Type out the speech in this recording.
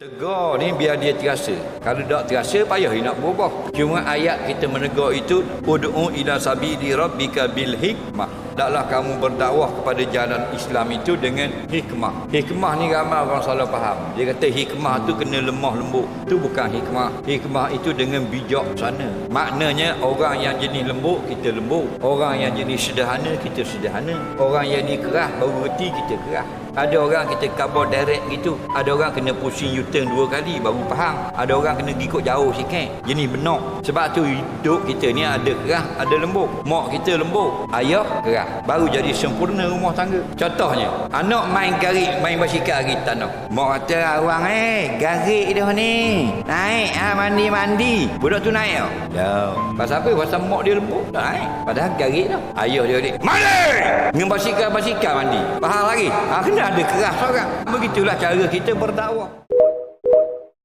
Tegur ni biar dia terasa. Kalau tak terasa, payah dia nak berubah. Cuma ayat kita menegur itu, ud'u ila sabili rabbika bil hikmah. Taklah kamu berdakwah kepada jalan Islam itu dengan hikmah. Hikmah ni ramai orang salah faham. Dia kata hikmah tu kena lemah lembut. Itu bukan hikmah. Hikmah itu dengan bijak sana. Maknanya orang yang jenis lembut, kita lembut. Orang yang jenis sederhana, kita sederhana. Orang yang ni keras, baru reti, kita keras. Ada orang kita cover direct gitu. Ada orang kena pusing U-turn 2 kali baru faham. Ada orang kena ikut jauh sikit. Jenis benar. Sebab tu hidup kita ni ada keras, ada lembut. Mak kita lembut, ayah keras. Baru jadi sempurna rumah tangga. Contohnya, anak main garik, main basikal hari tanah. Mak kata, awang garik dah ni. Naik mandi-mandi. Budak tu naik tau. Ya. Pasal apa? Pasal mak dia lembut. Tak naik. Padahal garik dah. Ayah dia adik, mandi! Dengan basikal mandi. Faham lagi? Kena ada keras orang. Begitulah cara kita berdakwah.